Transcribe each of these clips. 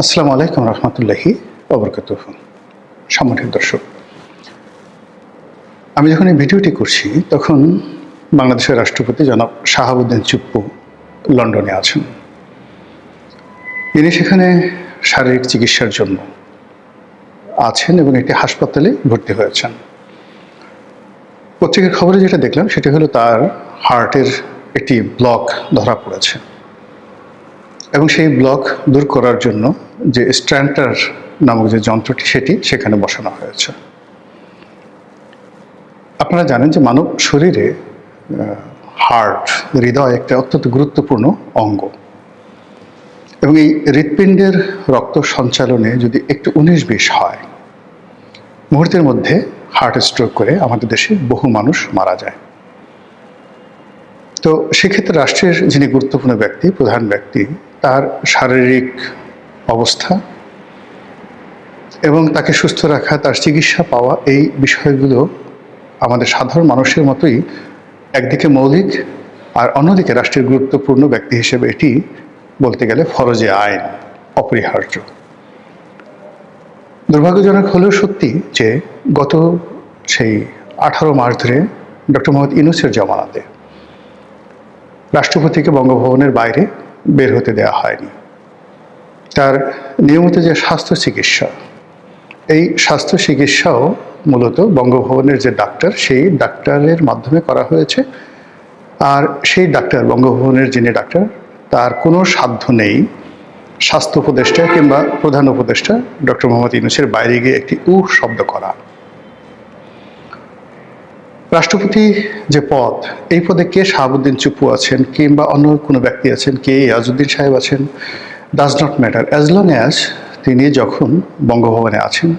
আসসালামু আলাইকুম রহমতুল্লাহি ওবরকাতুহু। সম্মানিত দর্শক, আমি যখন এই ভিডিওটি করছি তখন বাংলাদেশের রাষ্ট্রপতি জনাব শাহাবুদ্দিন চুপ্পু লন্ডনে আছেন। তিনি সেখানে শারীরিক চিকিৎসার জন্য আছেন এবং একটি হাসপাতালে ভর্তি হয়েছেন। পত্রিকার খবরে যেটা দেখলাম সেটা হলো তার হার্টের একটি ব্লক ধরা পড়েছে এবং সেই ব্লক দূর করার জন্য যে স্ট্যান্টার নামক যে যন্ত্রটি সেটি সেখানে বসানো হয়েছে। আপনারা জানেন যে মানব শরীরে হার্ট, হৃদয় একটা অত্যন্ত গুরুত্বপূর্ণ অঙ্গ এবং এই হৃৎপিণ্ডের রক্ত সঞ্চালনে যদি একটু 19-20 হয়, মুহূর্তের মধ্যে হার্ট স্ট্রোক করে আমাদের দেশে বহু মানুষ মারা যায়। তো সেক্ষেত্রে রাষ্ট্রের যিনি গুরুত্বপূর্ণ ব্যক্তি, প্রধান ব্যক্তি, তার শারীরিক অবস্থা এবং তাকে সুস্থ রাখা, তার চিকিৎসা পাওয়া, এই বিষয়গুলো আমাদের সাধারণ মানুষের মতোই একদিকে মৌলিক আর অন্যদিকে রাষ্ট্রের গুরুত্বপূর্ণ ব্যক্তি হিসেবে এটি বলতে গেলে ফরজে আইন, অপরিহার্য। দুর্ভাগ্যজনক হলেও সত্যি যে গত সেই 18 মার্চ ধরে ডক্টর মোহাম্মদ ইউনূসের জামানাতে রাষ্ট্রপতিকে বঙ্গভবনের বাইরে বের হতে দেওয়া হয়নি। তার নিয়মিত যে স্বাস্থ্য চিকিৎসা, এই স্বাস্থ্য চিকিৎসাও মূলত বঙ্গভবনের যে ডাক্তার, সেই ডাক্তারের মাধ্যমে করা হয়েছে। আর সেই ডাক্তার, বঙ্গভবনের যিনি ডাক্তার, তার কোনো সাধ্য নেই স্বাস্থ্য উপদেষ্টা কিংবা প্রধান উপদেষ্টা ডক্টর মোহাম্মদ ইউনূসের বাইরে গিয়ে একটি শব্দ করা। রাষ্ট্রপতি যে পদ, এই পদে কে শাহাবুদ্দিন চুপ্পু আছেন কিংবা অন্য কোনো ব্যক্তি আছেন, কে ইয়াজউদ্দিন সাহেব আছেন, does not matter, as long as তিনি যখন বঙ্গভবনে আছেন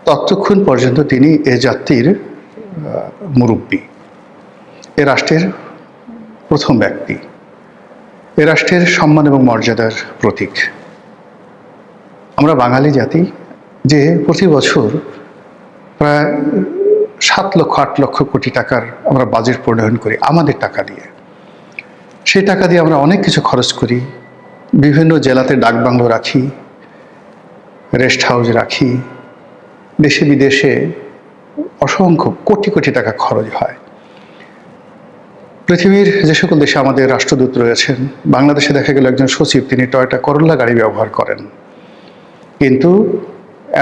ততক্ষণ পর্যন্ত তিনি এ জাতির মুরব্বী, এ রাষ্ট্রের প্রথম ব্যক্তি, এ রাষ্ট্রের সম্মান এবং মর্যাদার প্রতীক। আমরা বাঙালি জাতি যে প্রতি বছর প্রায় 7 লক্ষ 8 লক্ষ কোটি টাকার আমরা বাজেট প্রণয়ন করি আমাদের টাকা দিয়ে। সেই টাকা দিয়ে আমরা অনেক কিছু খরচ করি, বিভিন্ন জেলাতে ডাকবাংলো রাখি, রেস্ট হাউস রাখি, দেশে বিদেশে অসংখ্য কোটি কোটি টাকা খরচ হয়। পৃথিবীর যে সকল দেশে আমাদের রাষ্ট্রদূত রয়েছেন, বাংলাদেশে দেখা গেল একজন সচিব তিনি টয়োটা করোলা গাড়ি ব্যবহার করেন, কিন্তু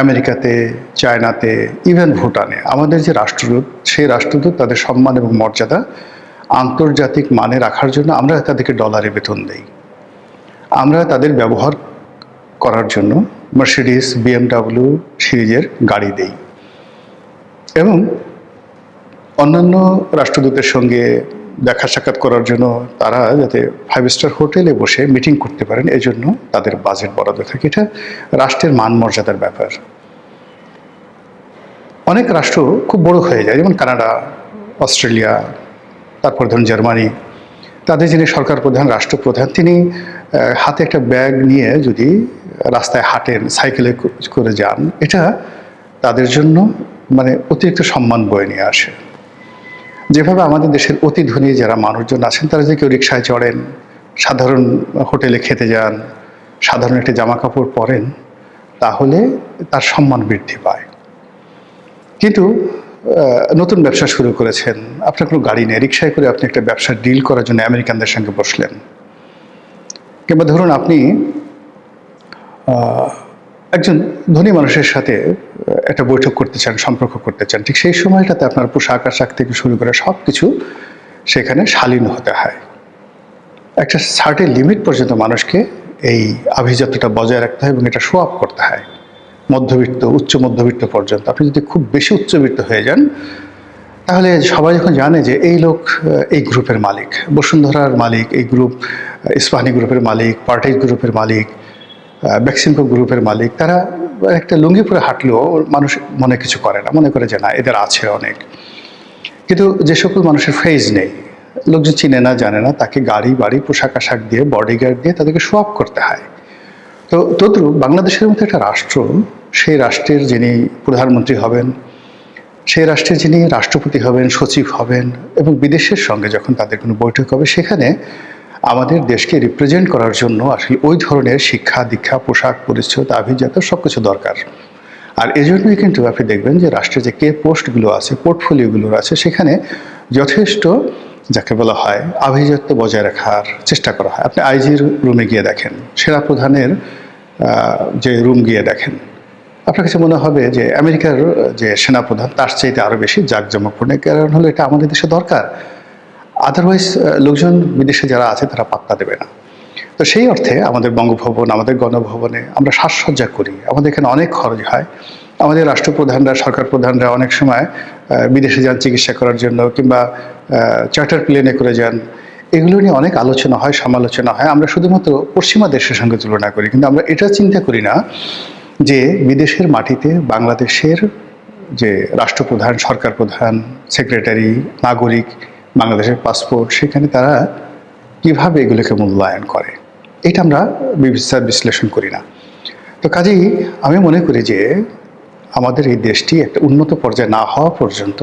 আমেরিকাতে, চায়নাতে, ইভেন ভুটানে আমাদের যে রাষ্ট্রদূত, সেই রাষ্ট্রদূত তাদের সম্মান এবং মর্যাদা আন্তর্জাতিক মানে রাখার জন্য আমরা তাদেরকে ডলারে বেতন দেই। আমরা তাদের ব্যবহার করার জন্য মার্সিডিস, BMW সিরিজের গাড়ি দেই এবং অন্যান্য রাষ্ট্রদূতের সঙ্গে দেখা সাক্ষাৎ করার জন্য তারা যাতে 5 স্টার হোটেলে বসে মিটিং করতে পারেন, এই জন্য তাদের বাজেট বরাদ্দ থাকে। এটা রাষ্ট্রের মান মর্যাদার ব্যাপার। অনেক রাষ্ট্র খুব বড় হয়ে যায়, যেমন কানাডা, অস্ট্রেলিয়া, তারপর ধরুন জার্মানি। তাদের যিনি সরকার প্রধান, রাষ্ট্রপ্রধান, তিনি হাতে একটা ব্যাগ নিয়ে যদি রাস্তায় হাঁটেন, সাইকেলে করে যান, এটা তাদের জন্য মানে অতিরিক্ত সম্মান বয়ে নিয়ে আসে। যেভাবে আমাদের দেশের অতি ধনী যারা মানুষজন আছেন, তারা যে কেউ রিক্সায় চড়েন, সাধারণ হোটেলে খেতে যান, সাধারণ একটি জামা কাপড় পরেন, তাহলে তার সম্মান বৃদ্ধি পায়। কিন্তু নতুন ব্যবসা শুরু করেছেন, আপনার কোনো গাড়ি নেই, রিক্সায় করে আপনি একটা ব্যবসা ডিল করার জন্য আমেরিকানদের সঙ্গে বসলেন, কিংবা ধরুন আপনি একজন ধনী মানুষের সাথে একটা বৈঠক করতে চান, সম্পর্ক করতে চান, ঠিক সেই সময়টাতে আপনার পোশাক আশাক থেকে শুরু করে সব কিছু সেখানে শালীন হতে হয়। একটা সার্টেন লিমিট পর্যন্ত মানুষকে এই আভিজাত্যটা বজায় রাখতে হয় এবং এটা শো আপ করতে হয় মধ্যবিত্ত, উচ্চ মধ্যবিত্ত পর্যন্ত। আপনি যদি খুব বেশি উচ্চবিত্ত হয়ে যান, তাহলে সবাই যখন জানে যে এই লোক এই গ্রুপের মালিক, বসুন্ধরার মালিক, এই গ্রুপ ইস্পাহানি গ্রুপের মালিক, পার্টেজ গ্রুপের মালিক, বেক্সিমকো গ্রুপের মালিক, তারা একটা লুঙ্গি পরে হাঁটলেও মানুষ মনে কিছু করে না, মনে করে যে না এদের আছে অনেক। কিন্তু যে সকল মানুষের ফেজ নেই, লোকজন চিনে না, জানে না, তাকে গাড়ি বাড়ি, পোশাক আশাক দিয়ে, বডিগার্ড দিয়ে তাদেরকে শো আপ করতে হয়। তো তদ্রূপ বাংলাদেশের মতো একটা রাষ্ট্র, সেই রাষ্ট্রের যিনি প্রধানমন্ত্রী হবেন, সেই রাষ্ট্রের যিনি রাষ্ট্রপতি হবেন, সচিব হবেন, এবং বিদেশের সঙ্গে যখন তাদের কোনো বৈঠক হবে, সেখানে আমাদের দেশকে রিপ্রেজেন্ট করার জন্য আসলে ওই ধরনের শিক্ষা দীক্ষা পোশাক পরিচ্ছদ আভিজাত্য সব কিছু দরকার। আর এজন্যই কিন্তু আপনি দেখবেন যে রাষ্ট্রের যে কে পোস্টগুলো আছে, পোর্টফোলিওগুলো আছে, সেখানে যথেষ্ট যাকে বলা হয় আভিজাত্য বজায় রাখার চেষ্টা করা হয়। আপনি আইজির রুমে গিয়ে দেখেন, সেনাপ্রধানের যে রুম গিয়ে দেখেন, আপনার কাছে মনে হবে যে আমেরিকার যে সেনাপ্রধান তার চাইতে আরও বেশি জাঁকজমকপূর্ণ। কারণ হলো এটা আমাদের দেশে দরকার, আদারওয়াইজ লোকজন বিদেশে যারা আছে তারা পাত্তা দেবে না। তো সেই অর্থে আমাদের বঙ্গভবন, আমাদের গণভবনে আমরা সাজসজ্জা করি, আমাদের এখানে অনেক খরচ হয়। আমাদের রাষ্ট্রপ্রধানরা, সরকার প্রধানরা অনেক সময় বিদেশে যান চিকিৎসা করার জন্য, কিংবা চার্টার প্লেনে করে যান। এগুলো নিয়ে অনেক আলোচনা হয়, সমালোচনা হয়। আমরা শুধুমাত্র পশ্চিমা দেশের সঙ্গে তুলনা করি, কিন্তু আমরা এটা চিন্তা করি না যে বিদেশের মাটিতে বাংলাদেশের যে রাষ্ট্রপ্রধান, সরকার প্রধান, সেক্রেটারি, নাগরিক, বাংলাদেশের পাসপোর্ট, সেখানে তারা কিভাবে এগুলোকে মূল্যায়ন করে, এটা আমরা বিশ্লেষণ করি না। তো কাজেই আমি মনে করি যে আমাদের এই দেশটি একটা উন্নত পর্যায়ে না হওয়া পর্যন্ত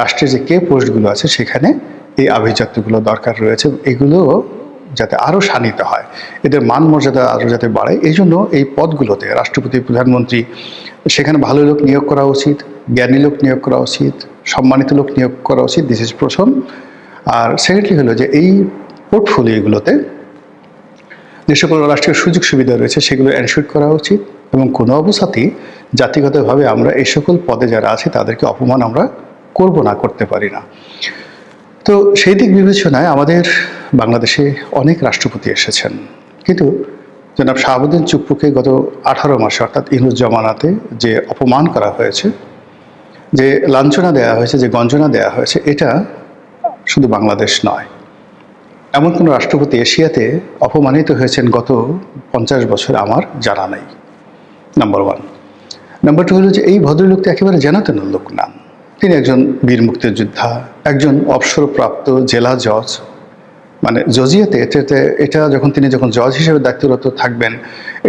রাষ্ট্রের যে কে পোস্টগুলো আছে সেখানে এই আভিজাত্যগুলো দরকার রয়েছে। এগুলো যাতে আরও শানিত হয়, এদের মান মর্যাদা আরও যাতে বাড়ে, এই জন্য এই পদগুলোতে রাষ্ট্রপতি, প্রধানমন্ত্রী, সেখানে ভালো লোক নিয়োগ করা উচিত, জ্ঞানী লোক নিয়োগ করা উচিত, সম্মানিত লোক নিয়োগ করা উচিত। দিস ইজ প্রথম। আর সেকেন্ডলি হলো যে এই পোর্টফোলিওগুলোতে যে সকল রাষ্ট্রীয় সুযোগ সুবিধা রয়েছে সেগুলো এনশিওর করা উচিত, এবং কোনো অবস্থাতেই জাতিগতভাবে আমরা এই সকল পদে যারা আছে তাদেরকে অপমান আমরা করব না, করতে পারি না। তো সেই দিক বিবেচনায় আমাদের বাংলাদেশে অনেক রাষ্ট্রপতি এসেছেন, কিন্তু জনাব শাহাবুদ্দিন চুপ্পুকে গত 18 মাসে অর্থাৎ ইউনূস জমানাতে যে অপমান করা হয়েছে, যে লাঞ্ছনা দেওয়া হয়েছে, যে গঞ্জনা দেওয়া হয়েছে, এটা শুধু বাংলাদেশ নয়, এমন কোনো রাষ্ট্রপতি এশিয়াতে অপমানিত হয়েছেন গত 50 বছর আমার জানা নেই, নাম্বার ওয়ান। নাম্বার টু হলো যে এই ভদ্রলোকটা একেবারে যেন তেন লোক না। তিনি একজন বীর মুক্তিযোদ্ধা, একজন অবসরপ্রাপ্ত জেলা জজ, মানে জজিয়াতে এটা যখন তিনি জজ হিসেবে দায়িত্বরত থাকবেন,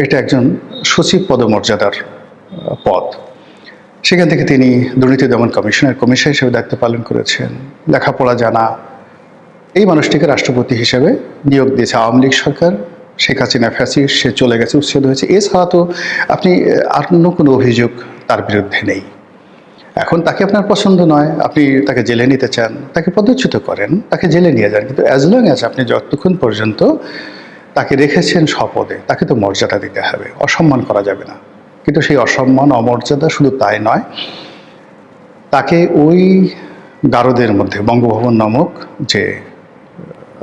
এটা একজন সচিব পদমর্যাদার পদ। সেখান থেকে তিনি দুর্নীতি দমন কমিশনের কমিশনার হিসেবে দায়িত্ব পালন করেছেন। লেখাপড়া জানা এই মানুষটিকে রাষ্ট্রপতি হিসেবে নিয়োগ দিয়েছে আওয়ামী লীগ সরকার। শেখ হাসিনা ফ্যাসিস্ট, সে চলে গেছে, উচ্ছেদ হয়েছে। এছাড়া তো আপনি আর কোনো অভিযোগ তার বিরুদ্ধে নেই। এখন তাকে আপনার পছন্দ নয়, আপনি তাকে জেলে নিতে চান, তাকে পদচ্যুত করেন, তাকে জেলে নিয়ে যান, কিন্তু অ্যাজ লং অ্যাজ আপনি যতক্ষণ পর্যন্ত তাকে রেখেছেন স্বপদে, তাকে তো মর্যাদা দিতে হবে, অসম্মান করা যাবে না। কিন্তু সেই অসম্মান, অমর্যাদা শুধু তাই নয়, তাকে ওই গারদের মধ্যে, বঙ্গভবন নামক যে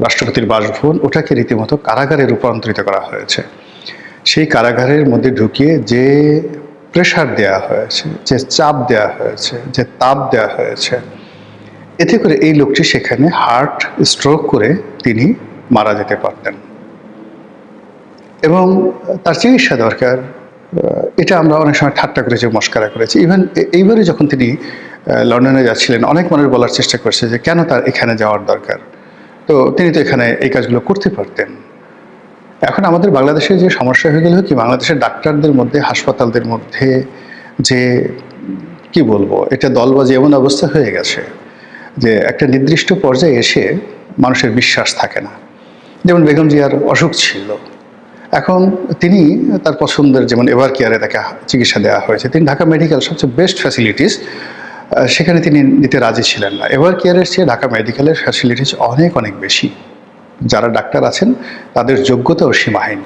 রাষ্ট্রপতির বাসভবন, ওটাকে রীতিমতো কারাগারে রূপান্তরিত করা হয়েছে। সেই কারাগারের মধ্যে ঢুকিয়ে যে প্রেশার দেওয়া হয়েছে, যে চাপ দেওয়া হয়েছে, যে তাপ দেওয়া হয়েছে, এতে করে এই লোকটি সেখানে হার্ট স্ট্রোক করে তিনি মারা যেতে পারতেন, এবং তার চিকিৎসা দরকার। এটা আমরা অনেক সময় ঠাট্টা করেছি, মস্কারা করেছি। ইভেন এইবারে যখন তিনি লন্ডনে যাচ্ছিলেন, অনেক মানুষ বলার চেষ্টা করছে যে কেন তার এখানে যাওয়ার দরকার, তো তিনি তো এখানে এই কাজগুলো করতে পারতেন। এখন আমাদের বাংলাদেশে যে সমস্যা হয়ে গেল কি, বাংলাদেশের ডাক্তারদের মধ্যে, হাসপাতালদের মধ্যে যে কি বলবো, এটা দলবাজি এমন অবস্থা হয়ে গেছে যে একটা নির্দিষ্ট পর্যায়ে এসে মানুষের বিশ্বাস থাকে না। যেমন বেগম জিয়ার অসুখ ছিল, এখন তিনি তার পছন্দের, যেমন এভার কেয়ারে তাকে চিকিৎসা দেওয়া হয়েছে, তিনি ঢাকা মেডিকেল সবচেয়ে বেস্ট ফ্যাসিলিটিস, সেখানে তিনি নিতে রাজি ছিলেন না। এভার কেয়ারের চেয়ে ঢাকা মেডিকেলের ফ্যাসিলিটিস অনেক অনেক বেশি, যারা ডাক্তার আছেন তাদের যোগ্যতাও সীমাহীন।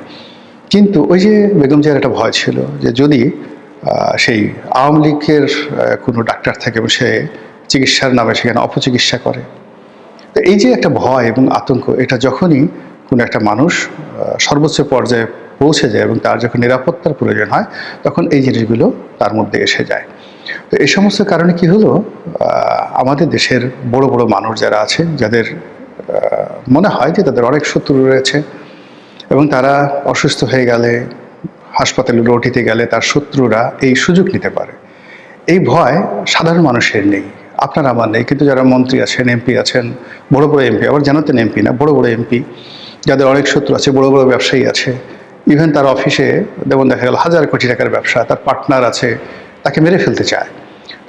কিন্তু ওই যে বেগম জিয়ার একটা ভয় ছিল যে যদি সেই আওয়ামী লীগের কোনো ডাক্তার থাকে এবং সে চিকিৎসার নামে সেখানে অপচিকিৎসা করে, তো এই যে একটা ভয় এবং আতঙ্ক, এটা যখনই কোনো একটা মানুষ সর্বোচ্চ পর্যায়ে পৌঁছে যায় এবং তার যখন নিরাপত্তার প্রয়োজন হয়, তখন এই জিনিসগুলো তার মধ্যে এসে যায়। তো এই সমস্ত কারণে কি হলো, আমাদের দেশের বড় বড় মানুষ যারা আছে, যাদের মনে হয় যে তাদের অনেক শত্রু রয়েছে, এবং তারা অসুস্থ হয়ে গেলে, হাসপাতালে রোটিতে গেলে তার শত্রুরা এই সুযোগ নিতে পারে, এই ভয় সাধারণ মানুষের নেই, আপনার আমার নেই। কিন্তু যারা মন্ত্রী আছেন, এমপি আছেন, বড় বড় এমপি, আবার জানাতেন এমপি না, বড় বড় এমপি, যাদের অনেক শত্রু আছে, বড় বড় ব্যবসায়ী আছে, ইভেন তার অফিসে যেমন দেখা গেল 1000 কোটি টাকার ব্যবসা, তার পার্টনার আছে, তাকে মেরে ফেলতে চায়,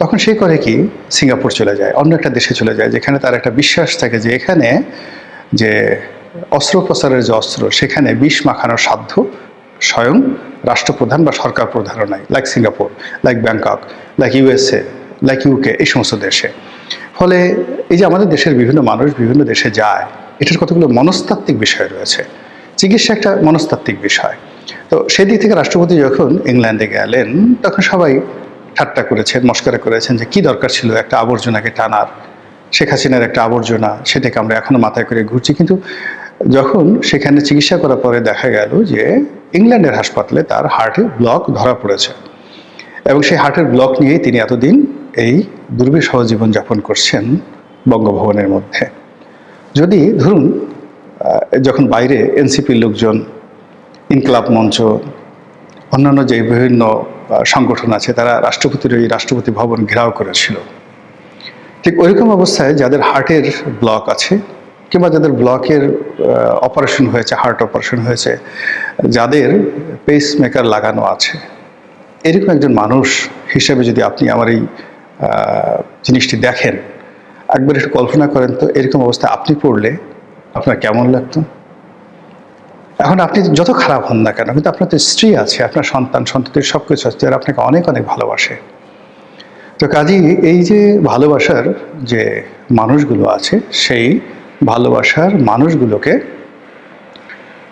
তখন সে করে কি, সিঙ্গাপুর চলে যায়, অন্য একটা দেশে চলে যায়, যেখানে তার একটা বিশ্বাস থাকে যে এখানে যে অস্ত্রোপচারের যে অস্ত্র, সেখানে বিষ মাখানোর সাধ্য স্বয়ং রাষ্ট্রপ্রধান বা সরকার প্রধানও নাই, like Singapore, like Bangkok, like USA, like UK, এই সমস্ত দেশে। ফলে এই যে আমাদের দেশের বিভিন্ন মানুষ বিভিন্ন দেশে যায়, এটার কতগুলো মনস্তাত্ত্বিক বিষয় রয়েছে। চিকিৎসা একটা মনস্তাত্ত্বিক বিষয়। তো সেই দিক থেকে রাষ্ট্রপতি যখন ইংল্যান্ডে গেলেন, তখন সবাই ঠাট্টা করেছেন, মস্করা করেছেন যে কী দরকার ছিল একটা আবর্জনাকে টানার, শেখ হাসিনার একটা আবর্জনা, সেটাকে আমরা এখনও মাথায় করে ঘুরছি। কিন্তু যখন সেখানে চিকিৎসা করার পরে দেখা গেল যে ইংল্যান্ডের হাসপাতালে তার হার্টে ব্লক ধরা পড়েছে, এবং সেই হার্টের ব্লক নিয়েই তিনি এতদিন এই দুর্বিষহ জীবনযাপন করছেন বঙ্গভবনের মধ্যে। যদি ধরুন যখন বাইরে এনসিপির লোকজন, ইনকলাব মঞ্চ, অন্যান্য যে বিভিন্ন সংগঠন আছে, তারা রাষ্ট্রপতির ওই রাষ্ট্রপতি ভবন ঘেরাও করেছিল, ঠিক ওইরকম অবস্থায় যাদের হার্টের ব্লক আছে, কিংবা যাদের ব্লকের অপারেশন হয়েছে, হার্ট অপারেশন হয়েছে, যাদের পেস মেকার লাগানো আছে, এরকম একজন মানুষ হিসেবে যদি আপনি আমার এই জিনিসটি দেখেন, একবার একটু কল্পনা করেন তো এরকম অবস্থায় আপনি পড়লে আপনার কেমন লাগতো? এখন আপনি যত খারাপ হন না কেন, কিন্তু আপনার তো স্ত্রী আছে, আপনার সন্তান সন্ততির সব কিছু আছে, যারা আপনাকে অনেক অনেক ভালোবাসে। তো কাজেই এই যে ভালোবাসার যে মানুষগুলো আছে, সেই ভালোবাসার মানুষগুলোকে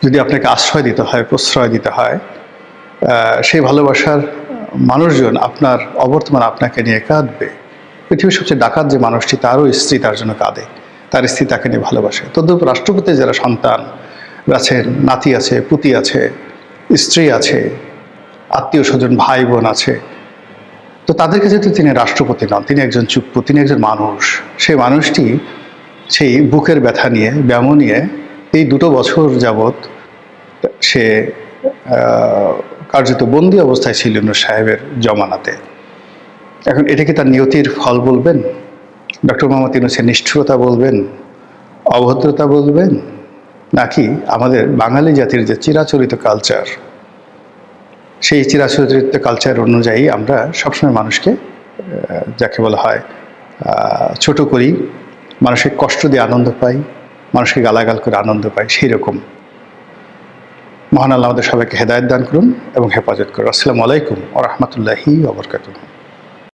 যদি আপনাকে আশ্রয় দিতে হয়, প্রশ্রয় দিতে হয়, সেই ভালোবাসার মানুষজন আপনার অবর্তমান আপনাকে নিয়ে কাঁদবে। পৃথিবীর সবচেয়ে ডাকাত যে মানুষটি, তারও স্ত্রী তার জন্য কাঁদে, তার স্ত্রী তাকে নিয়ে ভালোবাসে। তদ্রূপ রাষ্ট্রপতির যারা সন্তান আছেন, নাতি আছে, পুতি আছে, স্ত্রী আছে, আত্মীয় স্বজন, ভাই বোন আছে, তো তাদেরকে যেহেতু তিনি রাষ্ট্রপতি নন, তিনি একজন চুপ্পু, তিনি একজন মানুষ, সেই মানুষটি সেই বুকের ব্যথা নিয়ে, ব্যামো নিয়ে এই 2 বছর যাবৎ সে কার্যত বন্দী অবস্থায় ছিল নূর সাহেবের জমানাতে। এখন এটাকে তার নিয়তির ফল বলবেন, ডক্টর মোহাম্মদ ইউনূসের নিষ্ঠুরতা বলবেন, অভদ্রতা বলবেন, নাকি আমাদের বাঙালি জাতির যে চিরাচরিত কালচার, সেই চিরাচরিত কালচার অনুযায়ী আমরা সবসময় মানুষকে, যাকে বলা হয়, ছোট করি, মানুষকে কষ্ট দিয়ে আনন্দ পাই, মানুষকে গালাগাল করে আনন্দ পাই, সেই রকম। মহান আল্লাহ আমাদের সবাইকে হেদায়েত দান করুন এবং হেফাজত করুন। আসসালামু আলাইকুম ওয়া রাহমাতুল্লাহি ওয়া বারাকাতুহু।